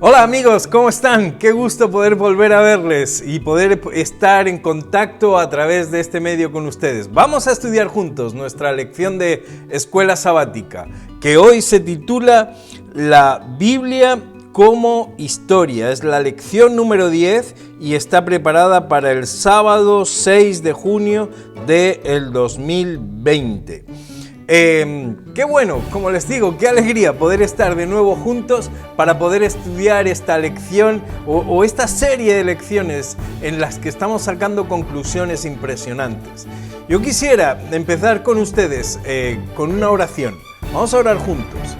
Hola amigos, ¿cómo están? Qué gusto poder volver a verles y poder estar en contacto a través de este medio con ustedes. Vamos a estudiar juntos nuestra lección de escuela sabática, que hoy se titula La Biblia como historia. Es la lección número 10 y está preparada para el sábado 6 de junio del 2020. Qué bueno, como les digo, qué alegría poder estar de nuevo juntos para poder estudiar esta lección o esta serie de lecciones en las que estamos sacando conclusiones impresionantes. Yo quisiera empezar con ustedes con una oración. Vamos a orar juntos.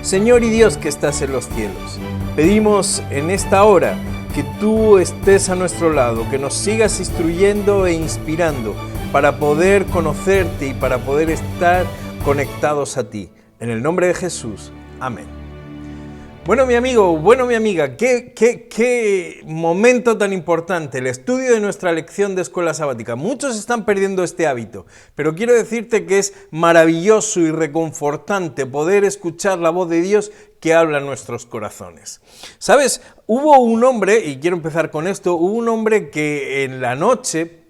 Señor y Dios que estás en los cielos, pedimos en esta hora que tú estés a nuestro lado, que nos sigas instruyendo e inspirando para poder conocerte y para poder estar conectados a ti. En el nombre de Jesús. Amén. Bueno, mi amigo, mi amiga, qué momento tan importante, el estudio de nuestra lección de escuela sabática. Muchos están perdiendo este hábito, pero quiero decirte que es maravilloso y reconfortante poder escuchar la voz de Dios que habla en nuestros corazones. ¿Sabes? Hubo un hombre, y quiero empezar con esto, hubo un hombre que en la noche,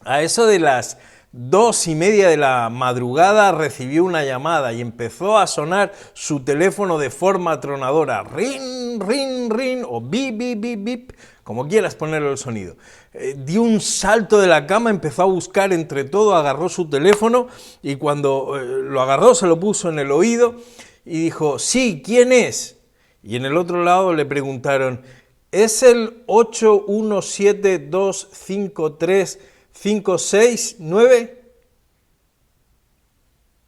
a eso de las 2:30 de la madrugada, recibió una llamada y empezó a sonar su teléfono de forma atronadora. Ring, ring, ring, o bip, bip, bip, bip, como quieras ponerle el sonido. Dio un salto de la cama, empezó a buscar entre todo, agarró su teléfono y cuando lo agarró se lo puso en el oído y dijo, sí, ¿quién es? Y en el otro lado le preguntaron, ¿es el 817253569?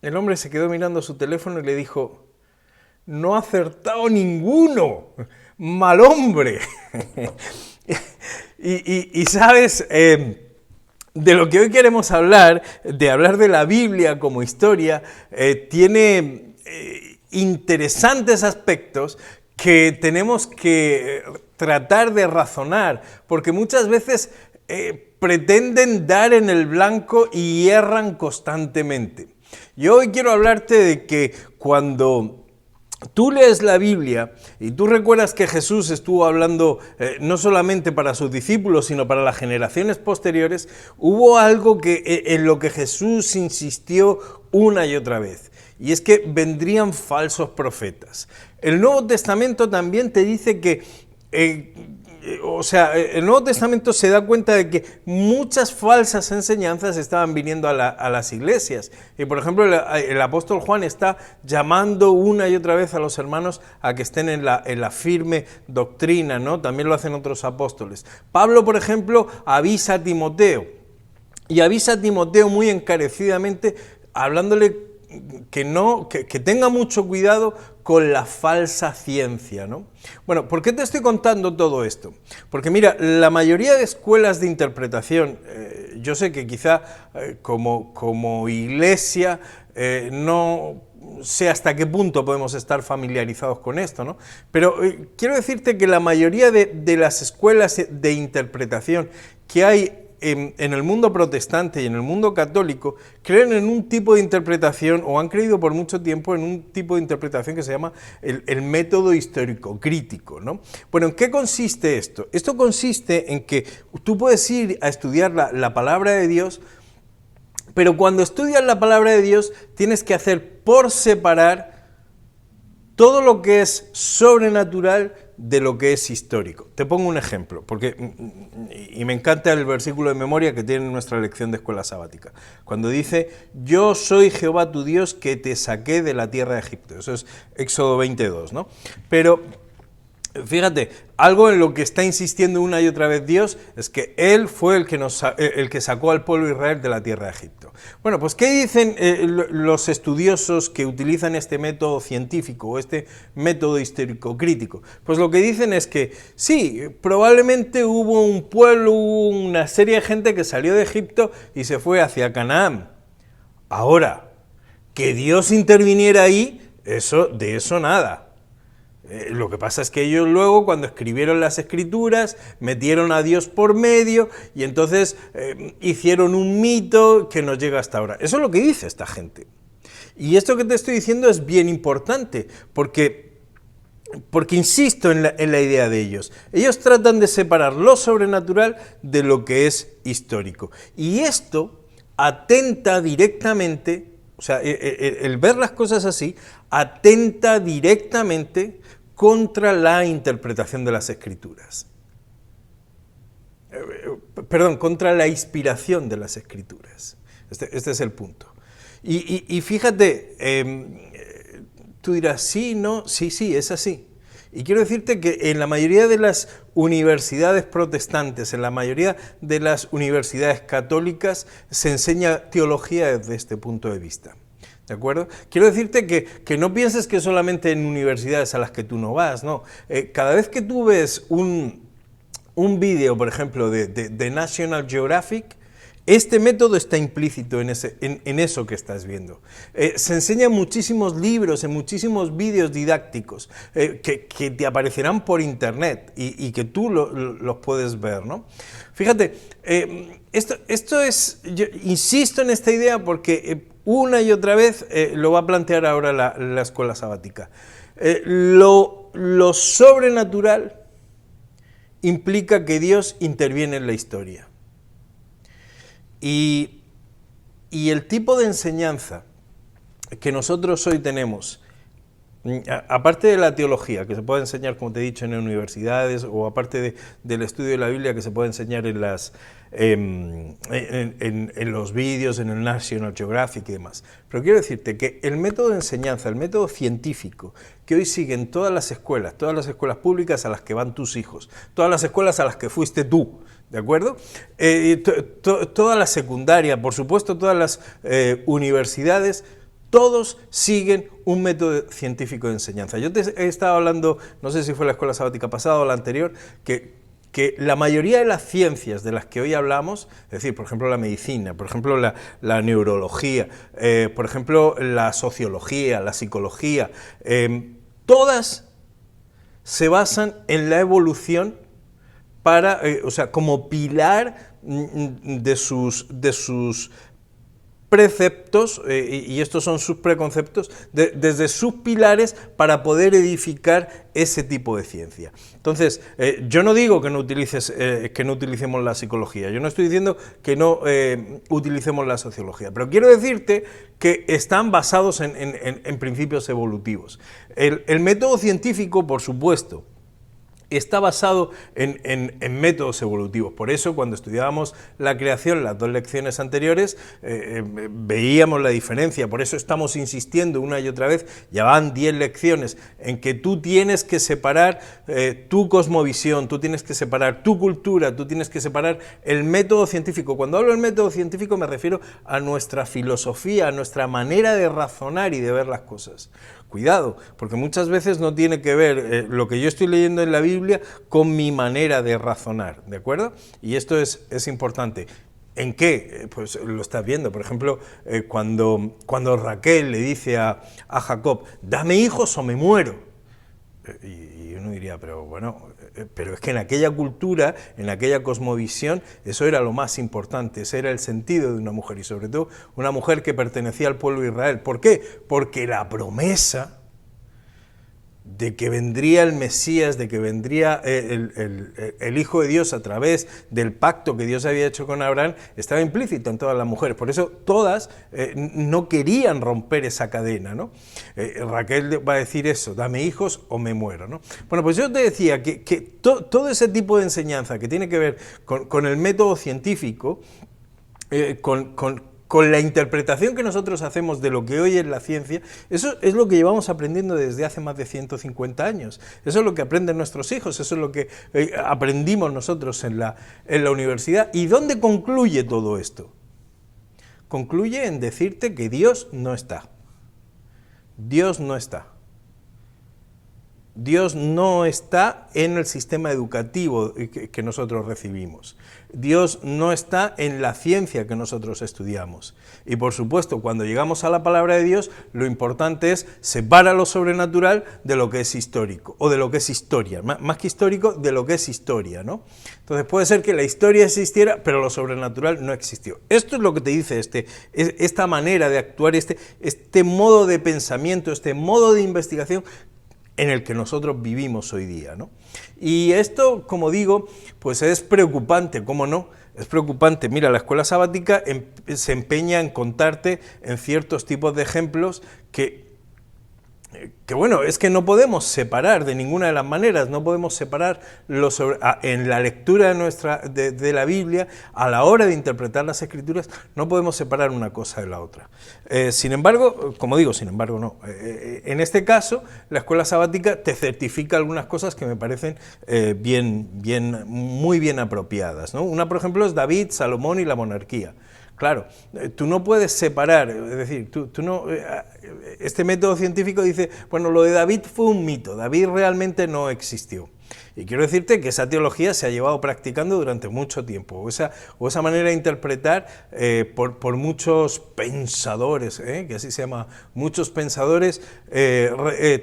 El hombre se quedó mirando su teléfono y le dijo, no ha acertado ninguno, mal hombre. y sabes, de lo que hoy queremos hablar, de la Biblia como historia, tiene interesantes aspectos que tenemos que tratar de razonar, porque muchas veces pretenden dar en el blanco y erran constantemente. Yo hoy quiero hablarte de que cuando tú lees la Biblia y tú recuerdas que Jesús estuvo hablando no solamente para sus discípulos, sino para las generaciones posteriores, hubo algo en lo que Jesús insistió una y otra vez, y es que vendrían falsos profetas. El Nuevo Testamento también te dice que el Nuevo Testamento se da cuenta de que muchas falsas enseñanzas estaban viniendo a las iglesias. Y por ejemplo, el apóstol Juan está llamando una y otra vez a los hermanos a que estén en la firme doctrina, ¿no? También lo hacen otros apóstoles. Pablo, por ejemplo, avisa a Timoteo. Y avisa a Timoteo muy encarecidamente, hablándole que tenga mucho cuidado con la falsa ciencia, ¿no? Bueno, ¿por qué te estoy contando todo esto? Porque mira, la mayoría de escuelas de interpretación, yo sé que quizá como iglesia no sé hasta qué punto podemos estar familiarizados con esto, ¿no? Pero quiero decirte que la mayoría de las escuelas de interpretación que hay en el mundo protestante y en el mundo católico creen en un tipo de interpretación, o han creído por mucho tiempo en un tipo de interpretación que se llama el método histórico-crítico, ¿no? Bueno, ¿en qué consiste esto? Esto consiste en que tú puedes ir a estudiar la palabra de Dios, pero cuando estudias la palabra de Dios tienes que hacer por separar todo lo que es sobrenatural de lo que es histórico. Te pongo un ejemplo, y me encanta el versículo de memoria que tiene nuestra lección de escuela sabática, cuando dice, yo soy Jehová tu Dios que te saqué de la tierra de Egipto. Eso es Éxodo 22, ¿no? Pero fíjate, algo en lo que está insistiendo una y otra vez Dios es que Él fue el que sacó al pueblo de Israel de la tierra de Egipto. Bueno, pues ¿qué dicen los estudiosos que utilizan este método científico o este método histórico-crítico? Pues lo que dicen es que sí, probablemente hubo un pueblo, una serie de gente que salió de Egipto y se fue hacia Canaán. Ahora, que Dios interviniera ahí, de eso nada. Lo que pasa es que ellos luego, cuando escribieron las escrituras, metieron a Dios por medio y entonces hicieron un mito que nos llega hasta ahora. Eso es lo que dice esta gente. Y esto que te estoy diciendo es bien importante, porque porque insisto en la idea de ellos. Ellos tratan de separar lo sobrenatural de lo que es histórico. Y esto atenta directamente, o sea, el ver las cosas así, atenta directamente contra la interpretación de las Escrituras. Perdón, contra la inspiración de las Escrituras. Este es el punto. Y fíjate, tú dirás, sí, no, sí, es así. Y quiero decirte que en la mayoría de las universidades protestantes, en la mayoría de las universidades católicas, se enseña teología desde este punto de vista. ¿De acuerdo? Quiero decirte que no pienses que solamente en universidades a las que tú no vas, no. Cada vez que tú ves un vídeo, por ejemplo, de National Geographic, este método está implícito en eso que estás viendo. Se enseñan muchísimos libros, en muchísimos vídeos didácticos que te aparecerán por internet y que tú los puedes ver, ¿no? Fíjate, esto es, yo insisto en esta idea porque una y otra vez lo va a plantear ahora la escuela sabática. Lo sobrenatural implica que Dios interviene en la historia. Y el tipo de enseñanza que nosotros hoy tenemos, aparte de la teología, que se puede enseñar, como te he dicho, en universidades, o aparte del estudio de la Biblia, que se puede enseñar en los vídeos, en el National Geographic y demás. Pero quiero decirte que el método de enseñanza, el método científico, que hoy siguen todas las escuelas públicas a las que van tus hijos, todas las escuelas a las que fuiste tú, ¿de acuerdo? Toda la secundaria, por supuesto, todas las universidades, todos siguen un método científico de enseñanza. Yo te he estado hablando, no sé si fue la escuela sabática pasada o la anterior, que la mayoría de las ciencias de las que hoy hablamos, es decir, por ejemplo la medicina, por ejemplo la neurología, por ejemplo la sociología, la psicología, todas se basan en la evolución o sea, como pilar de sus preceptos, y estos son sus preconceptos, desde sus pilares para poder edificar ese tipo de ciencia. Entonces, yo no digo que no utilicemos la psicología, yo no estoy diciendo que no utilicemos la sociología, pero quiero decirte que están basados en principios evolutivos. El método científico, por supuesto, está basado en métodos evolutivos. Por eso, cuando estudiábamos la creación, las 2 lecciones anteriores, veíamos la diferencia. Por eso estamos insistiendo una y otra vez, ya van 10 lecciones, en que tú tienes que separar tu cosmovisión, tú tienes que separar tu cultura, tú tienes que separar el método científico. Cuando hablo del método científico me refiero a nuestra filosofía, a nuestra manera de razonar y de ver las cosas. Cuidado, porque muchas veces no tiene que ver lo que yo estoy leyendo en la Biblia con mi manera de razonar, ¿de acuerdo? Y esto es importante. ¿En qué? Pues lo estás viendo. Por ejemplo, cuando Raquel le dice a Jacob, dame hijos o me muero. Y uno diría, pero bueno, pero es que en aquella cultura, en aquella cosmovisión, eso era lo más importante, ese era el sentido de una mujer, y sobre todo una mujer que pertenecía al pueblo de Israel. ¿Por qué? Porque la promesa de que vendría el Mesías, de que vendría el Hijo de Dios a través del pacto que Dios había hecho con Abraham, estaba implícito en todas las mujeres. Por eso todas no querían romper esa cadena, ¿no? Raquel va a decir eso, dame hijos o me muero, ¿no? Bueno, pues yo te decía que todo ese tipo de enseñanza que tiene que ver con el método científico, con la interpretación que nosotros hacemos de lo que hoy es la ciencia, eso es lo que llevamos aprendiendo desde hace más de 150 años. Eso es lo que aprenden nuestros hijos, eso es lo que aprendimos nosotros en la universidad. ¿Y dónde concluye todo esto? Concluye en decirte que Dios no está. Dios no está. Dios no está en el sistema educativo que nosotros recibimos. Dios no está en la ciencia que nosotros estudiamos. Y por supuesto, cuando llegamos a la palabra de Dios, lo importante es separar lo sobrenatural de lo que es histórico, o de lo que es historia, más que histórico, de lo que es historia, ¿no? Entonces puede ser que la historia existiera, pero lo sobrenatural no existió. Esto es lo que te dice esta manera de actuar, este modo de pensamiento, este modo de investigación, en el que nosotros vivimos hoy día, ¿no? Y esto, como digo, pues es preocupante, ¿cómo no? Es preocupante. Mira, la escuela sabática se empeña en contarte en ciertos tipos de ejemplos que bueno, es que no podemos separar de ninguna de las maneras, no podemos separar en la lectura de la Biblia, a la hora de interpretar las Escrituras, no podemos separar una cosa de la otra. Sin embargo, como digo, no. En este caso, la escuela sabática te certifica algunas cosas que me parecen muy bien apropiadas, ¿no? Una, por ejemplo, es David, Salomón y la monarquía. Claro, tú no puedes separar, es decir, este método científico dice, bueno, lo de David fue un mito, David realmente no existió. Y quiero decirte que esa teología se ha llevado practicando durante mucho tiempo, o esa manera de interpretar por muchos pensadores, que así se llama, muchos pensadores,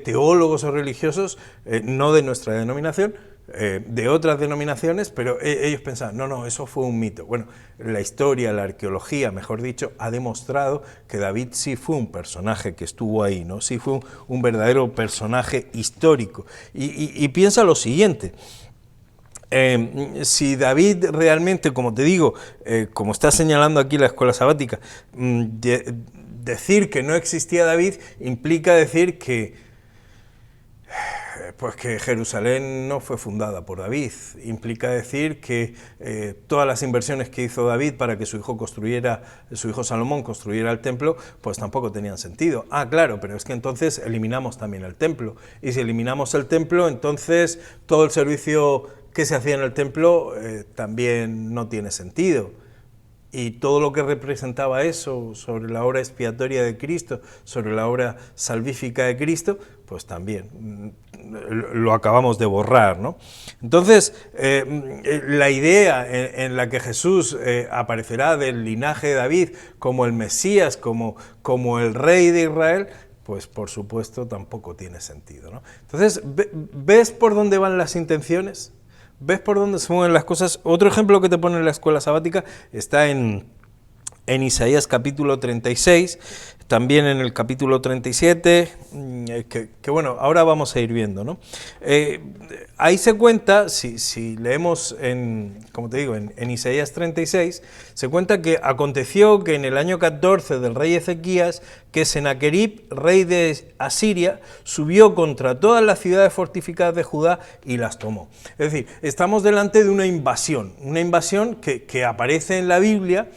teólogos o religiosos, no de nuestra denominación, de otras denominaciones, pero ellos pensaban, no, eso fue un mito. Bueno, la historia, la arqueología, mejor dicho, ha demostrado que David sí fue un personaje que estuvo ahí, ¿no? Sí fue un verdadero personaje histórico. Y piensa lo siguiente, si David realmente, como te digo, como está señalando aquí la escuela sabática, decir que no existía David implica decir que pues que Jerusalén no fue fundada por David. Implica decir que todas las inversiones que hizo David para que su hijo Salomón construyera el templo, pues tampoco tenían sentido. Ah, claro, pero es que entonces eliminamos también el templo. Y si eliminamos el templo, entonces todo el servicio que se hacía en el templo también no tiene sentido. Y todo lo que representaba eso sobre la obra expiatoria de Cristo, sobre la obra salvífica de Cristo, pues también lo acabamos de borrar, ¿no? Entonces, la idea en la que Jesús aparecerá del linaje de David como el Mesías, como el Rey de Israel, pues por supuesto tampoco tiene sentido, ¿no? Entonces, ¿ves por dónde van las intenciones? ¿Ves por dónde se mueven las cosas? Otro ejemplo que te pone la escuela sabática está en Isaías capítulo 36, también en el capítulo 37, que bueno, ahora vamos a ir viendo, ¿no? Ahí se cuenta, si leemos, como te digo, en Isaías 36, se cuenta que aconteció que en el año 14 del rey Ezequías, que Sennacherib, rey de Asiria, subió contra todas las ciudades fortificadas de Judá y las tomó. Es decir, estamos delante de una invasión que aparece en la Biblia,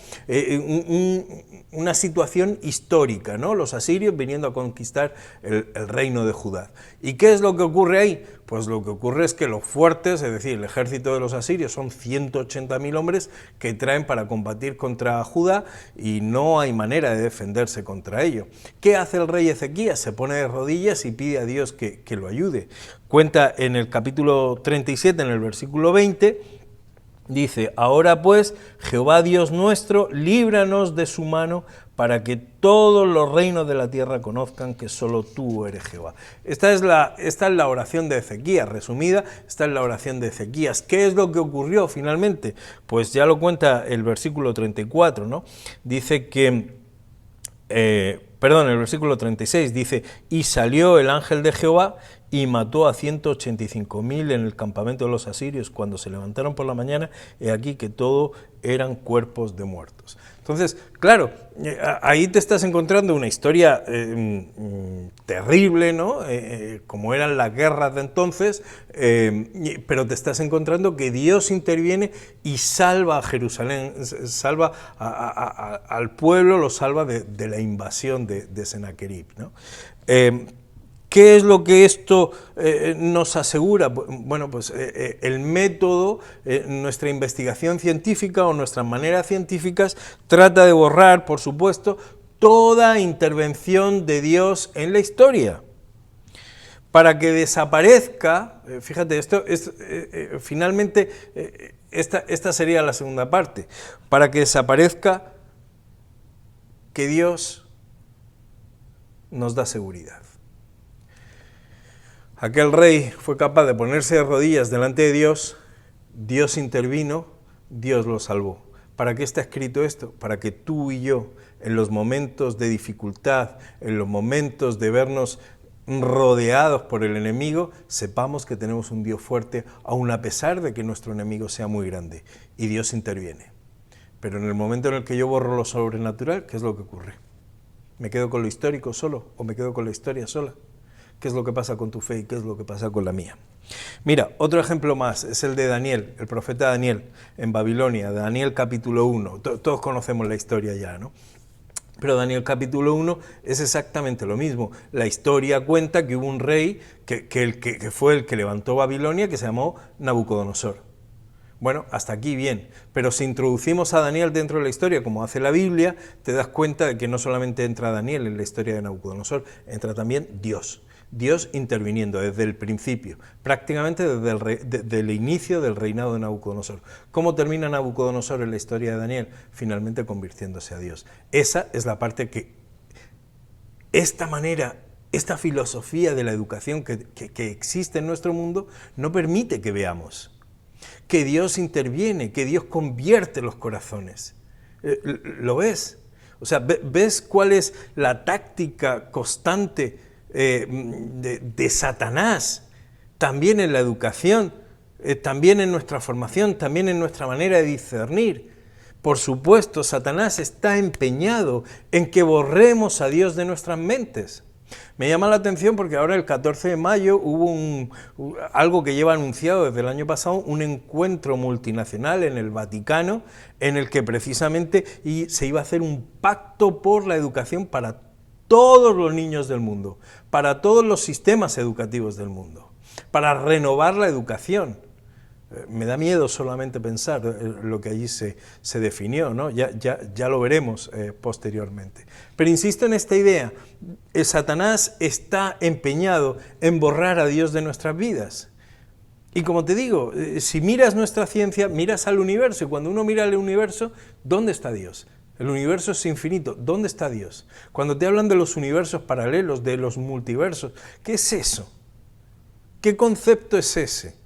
una situación histórica, ¿no? Los asirios viniendo a conquistar el reino de Judá. ¿Y qué es lo que ocurre ahí? Pues lo que ocurre es que los fuertes, es decir, el ejército de los asirios, son 180.000 hombres que traen para combatir contra Judá y no hay manera de defenderse contra ello. ¿Qué hace el rey Ezequías? Se pone de rodillas y pide a Dios que lo ayude. Cuenta en el capítulo 37, en el versículo 20, dice, ahora pues, Jehová Dios nuestro, líbranos de su mano, para que todos los reinos de la tierra conozcan que solo tú eres Jehová. Esta es la oración de Ezequías, resumida, esta es la oración de Ezequías. ¿Qué es lo que ocurrió finalmente? Pues ya lo cuenta el versículo 34, ¿no? Dice que... el versículo 36 dice, y salió el ángel de Jehová y mató a 185.000 en el campamento de los asirios. Cuando se levantaron por la mañana, he aquí que todo eran cuerpos de muertos. Entonces, claro, ahí te estás encontrando una historia terrible, ¿no? Como eran las guerras de entonces, pero te estás encontrando que Dios interviene y salva a Jerusalén, salva al pueblo, lo salva de la invasión de Sennacherib, ¿no? ¿Qué es lo que esto nos asegura? Bueno, pues el método, nuestra investigación científica o nuestras maneras científicas trata de borrar, por supuesto, toda intervención de Dios en la historia. Para que desaparezca, fíjate, esto es finalmente, esta sería la segunda parte, para que desaparezca que Dios nos da seguridad. Aquel rey fue capaz de ponerse de rodillas delante de Dios, Dios intervino, Dios lo salvó. ¿Para qué está escrito esto? Para que tú y yo, en los momentos de dificultad, en los momentos de vernos rodeados por el enemigo, sepamos que tenemos un Dios fuerte, aun a pesar de que nuestro enemigo sea muy grande, y Dios interviene. Pero en el momento en el que yo borro lo sobrenatural, ¿qué es lo que ocurre? ¿Me quedo con lo histórico solo o me quedo con la historia sola? ¿Qué es lo que pasa con tu fe y qué es lo que pasa con la mía? Mira, otro ejemplo más es el de Daniel, el profeta Daniel, en Babilonia, Daniel capítulo 1. Todos conocemos la historia ya, ¿no? Pero Daniel capítulo 1 es exactamente lo mismo. La historia cuenta que hubo un rey que fue el que levantó Babilonia, que se llamó Nabucodonosor. Bueno, hasta aquí bien, pero si introducimos a Daniel dentro de la historia, como hace la Biblia, te das cuenta de que no solamente entra Daniel en la historia de Nabucodonosor, entra también Dios. Dios interviniendo desde el principio, prácticamente desde el inicio del reinado de Nabucodonosor. ¿Cómo termina Nabucodonosor en la historia de Daniel? Finalmente convirtiéndose a Dios. Esa es la parte que esta manera, esta filosofía de la educación que existe en nuestro mundo no permite que veamos. Que Dios interviene, que Dios convierte los corazones. ¿Lo ves? O sea, ¿ves cuál es la táctica constante de Satanás? También en la educación, también en nuestra formación, también en nuestra manera de discernir. Por supuesto, Satanás está empeñado en que borremos a Dios de nuestras mentes. Me llama la atención porque ahora el 14 de mayo hubo algo que lleva anunciado desde el año pasado, un encuentro multinacional en el Vaticano en el que precisamente se iba a hacer un pacto por la educación para todos los niños del mundo, para todos los sistemas educativos del mundo, para renovar la educación. Me da miedo solamente pensar lo que allí se definió, ¿no? Ya lo veremos posteriormente. Pero insisto en esta idea, Satanás está empeñado en borrar a Dios de nuestras vidas. Y como te digo, si miras nuestra ciencia, miras al universo, y cuando uno mira al universo, ¿dónde está Dios? El universo es infinito, ¿dónde está Dios? Cuando te hablan de los universos paralelos, de los multiversos, ¿qué es eso? ¿Qué concepto es ese?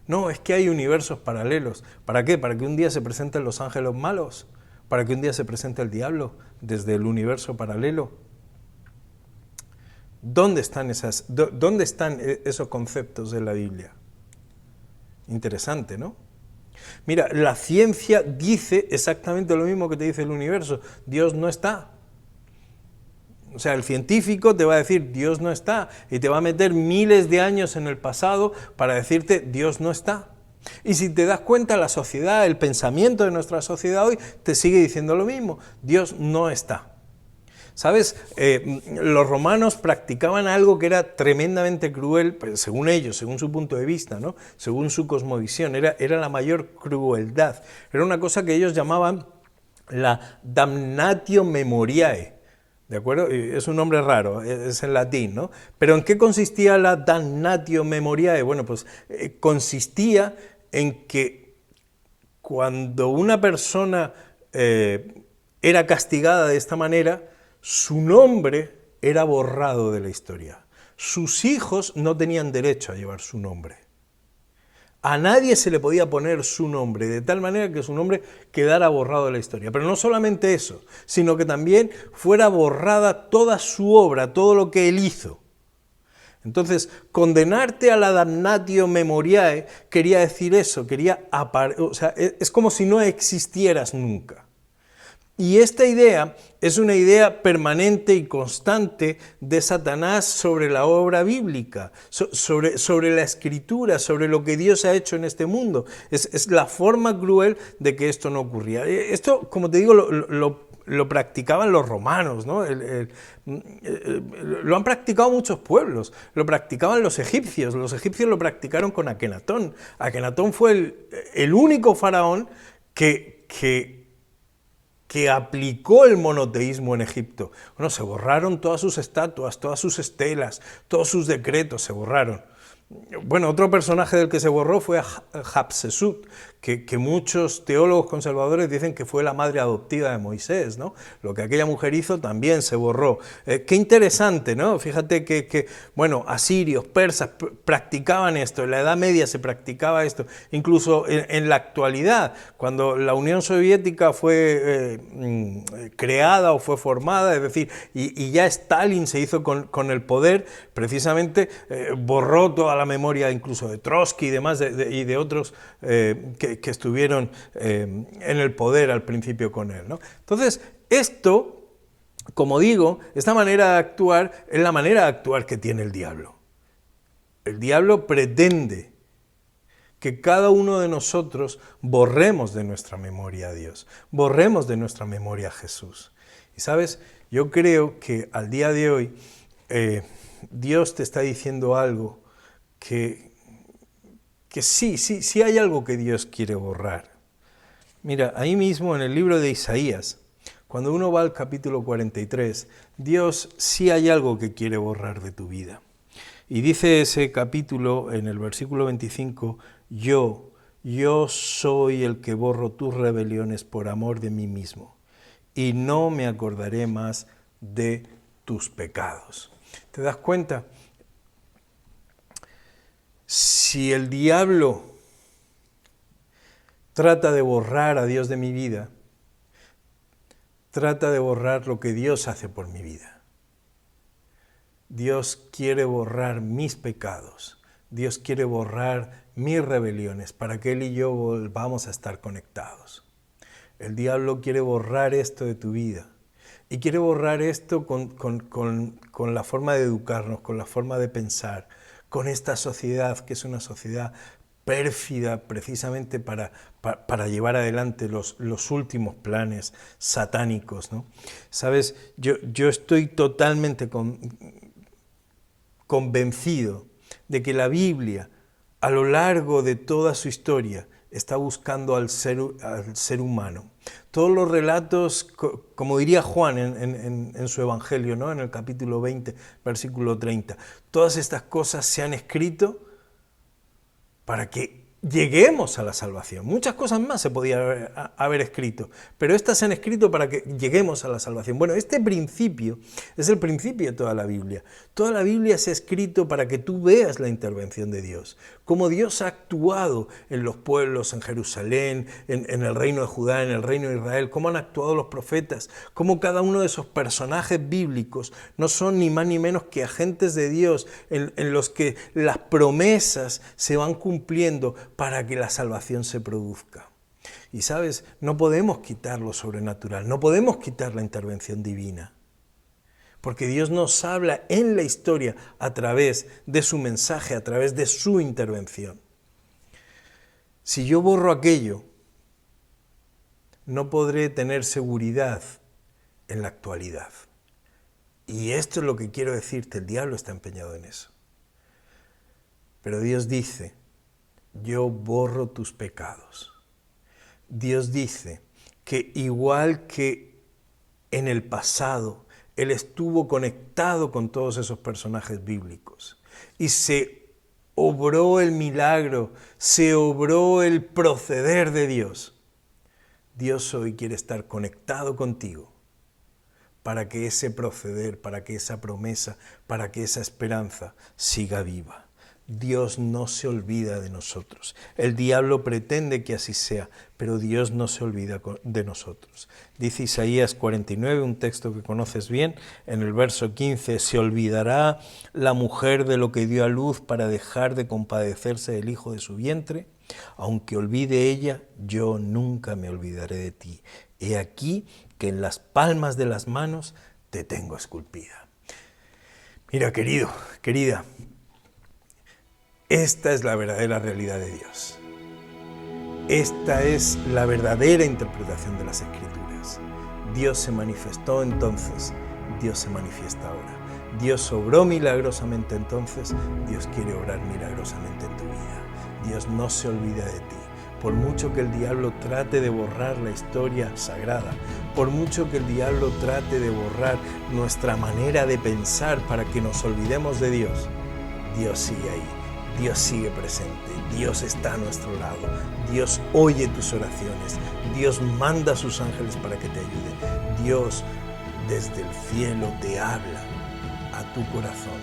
No, es que hay universos paralelos. ¿Para qué? ¿Para que un día se presenten los ángeles malos? ¿Para que un día se presente el diablo desde el universo paralelo? ¿Dónde están esos conceptos en la Biblia? Interesante, ¿no? Mira, la ciencia dice exactamente lo mismo que te dice el universo. Dios no está. O sea, el científico te va a decir Dios no está y te va a meter miles de años en el pasado para decirte Dios no está. Y si te das cuenta, la sociedad, el pensamiento de nuestra sociedad hoy te sigue diciendo lo mismo, Dios no está. ¿Sabes? Los romanos practicaban algo que era tremendamente cruel, pues, según ellos, según su punto de vista, ¿no? Según su cosmovisión, era la mayor crueldad. Era una cosa que ellos llamaban la damnatio memoriae. ¿De acuerdo? Es un nombre raro, es en latín, ¿no? Pero ¿en qué consistía la damnatio memoriae? Bueno, pues consistía en que cuando una persona era castigada de esta manera, su nombre era borrado de la historia. Sus hijos no tenían derecho a llevar su nombre. A nadie se le podía poner su nombre, de tal manera que su nombre quedara borrado de la historia. Pero no solamente eso, sino que también fuera borrada toda su obra, todo lo que él hizo. Entonces, condenarte a la damnatio memoriae quería decir eso, es como si no existieras nunca. Y esta idea es una idea permanente y constante de Satanás sobre la obra bíblica, sobre la escritura, sobre lo que Dios ha hecho en este mundo. Es la forma cruel de que esto no ocurría. Esto, como te digo, lo practicaban los romanos, ¿no? Lo han practicado muchos pueblos, lo practicaban los egipcios lo practicaron con Akenatón. Akenatón fue el único faraón que aplicó el monoteísmo en Egipto. Bueno, se borraron todas sus estatuas, todas sus estelas, todos sus decretos se borraron. Bueno, otro personaje del que se borró fue Hatshepsut, que muchos teólogos conservadores dicen que fue la madre adoptiva de Moisés, ¿no? Lo que aquella mujer hizo también se borró. Qué interesante, ¿no? Fíjate bueno, asirios, persas practicaban esto, en la Edad Media se practicaba esto, incluso en la actualidad, cuando la Unión Soviética fue creada o fue formada, es decir, y ya Stalin se hizo con el poder, precisamente borró toda la memoria incluso de Trotsky y demás, y de otros que estuvieron en el poder al principio con él, ¿no? Entonces, esto, como digo, esta manera de actuar es la manera de actuar que tiene el diablo. El diablo pretende que cada uno de nosotros borremos de nuestra memoria a Dios, borremos de nuestra memoria a Jesús. Y sabes, yo creo que al día de hoy Dios te está diciendo algo que sí hay algo que Dios quiere borrar. Mira, ahí mismo en el libro de Isaías, cuando uno va al capítulo 43, Dios sí hay algo que quiere borrar de tu vida. Y dice ese capítulo en el versículo 25, yo soy el que borro tus rebeliones por amor de mí mismo, y no me acordaré más de tus pecados. ¿Te das cuenta? Si el diablo trata de borrar a Dios de mi vida, trata de borrar lo que Dios hace por mi vida. Dios quiere borrar mis pecados, Dios quiere borrar mis rebeliones para que Él y yo volvamos a estar conectados. El diablo quiere borrar esto de tu vida y quiere borrar esto con la forma de educarnos, con la forma de pensar, con esta sociedad que es una sociedad pérfida precisamente para llevar adelante los últimos planes satánicos, ¿no? Sabes, yo estoy totalmente convencido de que la Biblia, a lo largo de toda su historia, está buscando al ser humano. Todos los relatos, como diría Juan en su Evangelio, ¿no? En el capítulo 20, versículo 30, todas estas cosas se han escrito para que lleguemos a la salvación. Muchas cosas más se podía haber escrito, pero estas se han escrito para que lleguemos a la salvación. Bueno, este principio es el principio de toda la Biblia. Toda la Biblia se ha escrito para que tú veas la intervención de Dios, cómo Dios ha actuado en los pueblos, en Jerusalén, en el reino de Judá, en el reino de Israel, cómo han actuado los profetas, cómo cada uno de esos personajes bíblicos no son ni más ni menos que agentes de Dios en los que las promesas se van cumpliendo para que la salvación se produzca. Y sabes, no podemos quitar lo sobrenatural, no podemos quitar la intervención divina, porque Dios nos habla en la historia a través de su mensaje, a través de su intervención. Si yo borro aquello, no podré tener seguridad en la actualidad. Y esto es lo que quiero decirte, el diablo está empeñado en eso. Pero Dios dice, yo borro tus pecados. Dios dice que igual que en el pasado, Él estuvo conectado con todos esos personajes bíblicos y se obró el milagro, se obró el proceder de Dios. Dios hoy quiere estar conectado contigo para que ese proceder, para que esa promesa, para que esa esperanza siga viva. Dios no se olvida de nosotros. El diablo pretende que así sea, pero Dios no se olvida de nosotros. Dice Isaías 49, un texto que conoces bien, en el verso 15, ¿se olvidará la mujer de lo que dio a luz para dejar de compadecerse del hijo de su vientre? Aunque olvide ella, yo nunca me olvidaré de ti. He aquí que en las palmas de las manos te tengo esculpida. Mira, querido, querida, esta es la verdadera realidad de Dios. Esta es la verdadera interpretación de las Escrituras. Dios se manifestó entonces, Dios se manifiesta ahora. Dios obró milagrosamente entonces, Dios quiere obrar milagrosamente en tu vida. Dios no se olvida de ti. Por mucho que el diablo trate de borrar la historia sagrada, por mucho que el diablo trate de borrar nuestra manera de pensar para que nos olvidemos de Dios, Dios sigue ahí. Dios sigue presente, Dios está a nuestro lado, Dios oye tus oraciones, Dios manda a sus ángeles para que te ayuden, Dios desde el cielo te habla a tu corazón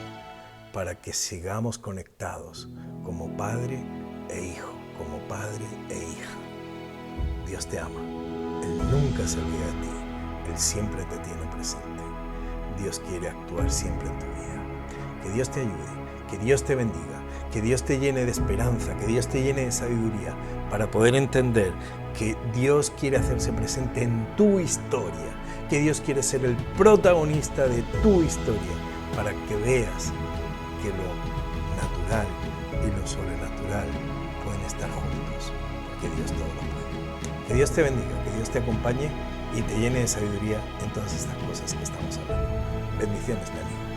para que sigamos conectados como padre e hijo, como padre e hija. Dios te ama, Él nunca se olvida de ti, Él siempre te tiene presente. Dios quiere actuar siempre en tu vida. Que Dios te ayude, que Dios te bendiga, que Dios te llene de esperanza, que Dios te llene de sabiduría para poder entender que Dios quiere hacerse presente en tu historia, que Dios quiere ser el protagonista de tu historia para que veas que lo natural y lo sobrenatural pueden estar juntos, porque Dios todo lo puede. Que Dios te bendiga, que Dios te acompañe y te llene de sabiduría en todas estas cosas que estamos hablando. Bendiciones, mi amigo.